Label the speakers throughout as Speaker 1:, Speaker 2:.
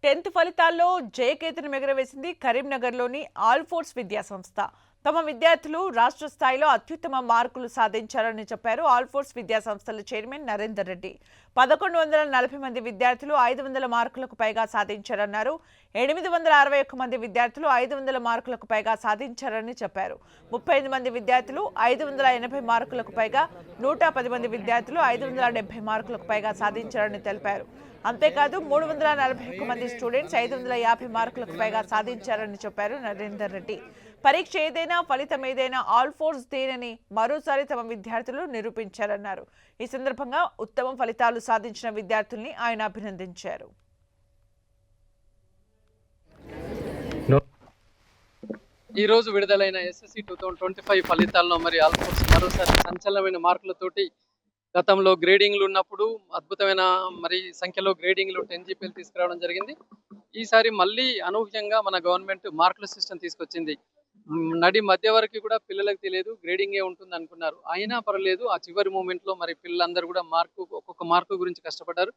Speaker 1: 10th ఫలితాల్లో జయకేతనం ఎగురవేసింది కరీంనగర్లోని all force విద్యా సంస్థ. తమ విద్యార్థులు రాష్ట్ర స్థాయిలో అత్యుత్తమ మార్కులు సాధించారని చెప్పారు ఆల్ ఫోర్స్ విద్యా సంస్థల చైర్మన్ నరేందర్ రెడ్డి. 1140 మంది విద్యార్థులు 500 మార్కులకు పైగా సాధించారన్నారు. 861 మంది విద్యార్థులు 500 మార్కులకు పైగా సాధించారని చెప్పారు. 35 మంది విద్యార్థులు 580 మార్కులకు పైగా, 110 మంది విద్యార్థులు 570 మార్కులకు పైగా సాధించారని తెలిపారు. అంతేకాదు 341 మంది స్టూడెంట్స్ 550 మార్కులకు పైగా సాధించారని చెప్పారు నరేందర్ రెడ్డి. పరీక్ష ఏదైనా ఫలితం ఏదైనా ఆల్ ఫోర్స్ దేనని మరోసారి తమ విద్యార్థులు నిరూపించారన్నారు. ఈ సందర్భంగా ఉత్తమ ఫలితాలు సాధించిన విద్యార్థుల్ని ఆయన అభినందించారు.
Speaker 2: ఈ రోజు విడుదలైన ఎస్ఎస్సి 2025 ఫలితాల్లో మరి ఆల్ ఫోర్స్ మరోసారి సంచలనమైన మార్కులతోటి గతంలో గ్రేడింగ్లు ఉన్నప్పుడు అద్భుతమైన మరి సంఖ్యలో గ్రేడింగ్లు 10 జీపీలు తీసుకురావడం జరిగింది. ఈసారి మళ్ళీ అనూహ్యంగా మన గవర్నమెంట్ మార్కుల సిస్టమ్ తీసుకొచ్చింది. నడి మధ్య వరకు కూడా పిల్లలకు తెలియదు గ్రేడింగే ఉంటుంది అనుకున్నారు. అయినా పర్లేదు, ఆ చివరి మూమెంట్లో మరి పిల్లలందరూ కూడా ఒక్కొక్క మార్కు గురించి కష్టపడ్డారు.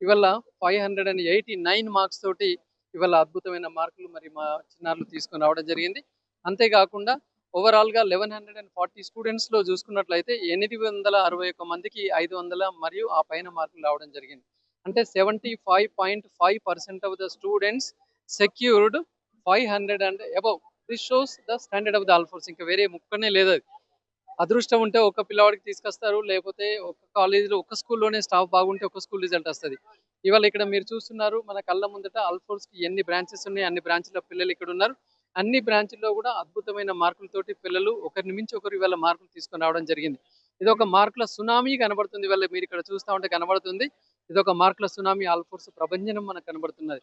Speaker 2: ఇవాళ 589 మార్క్స్ తోటి ఇవాళ అద్భుతమైన మార్కులు మరి మా చిన్నారులు తీసుకొని రావడం జరిగింది. అంతేకాకుండా ఓవరాల్గా 1140 స్టూడెంట్స్లో చూసుకున్నట్లయితే 861 మందికి 500 మరియు ఆ పైన మార్కులు రావడం జరిగింది. అంటే 75.5% of the students secured 500 and above. This shows the standard of the all force. ఇంకా వేరే ముక్కనే లేదు. అది అదృష్టం ఉంటే ఒక పిల్లవాడికి తీసుకొస్తారు, లేకపోతే ఒక కాలేజీలో ఒక స్కూల్లోనే స్టాఫ్ బాగుంటే ఒక స్కూల్ రిజల్ట్ వస్తుంది. ఇవాళ ఇక్కడ మీరు చూస్తున్నారు మన కళ్ళ ముందట ఆల్ ఫోర్స్కి ఎన్ని బ్రాంచెస్ ఉన్నాయి, అన్ని బ్రాంచ్ల పిల్లలు ఇక్కడ ఉన్నారు. అన్ని బ్రాంచ్ల్లో కూడా అద్భుతమైన మార్కులతోటి పిల్లలు ఒకరి నుంచి ఒకరు ఇవాళ మార్కులు తీసుకొని రావడం జరిగింది. ఇది ఒక మార్కుల సునామీ కనబడుతుంది. ఇవాళ మీరు ఇక్కడ చూస్తూ ఉంటే కనబడుతుంది. ఇది ఒక మార్కుల సునామీ ఆల్ ఫోర్స్ ప్రభంజనం మనకు కనబడుతున్నది.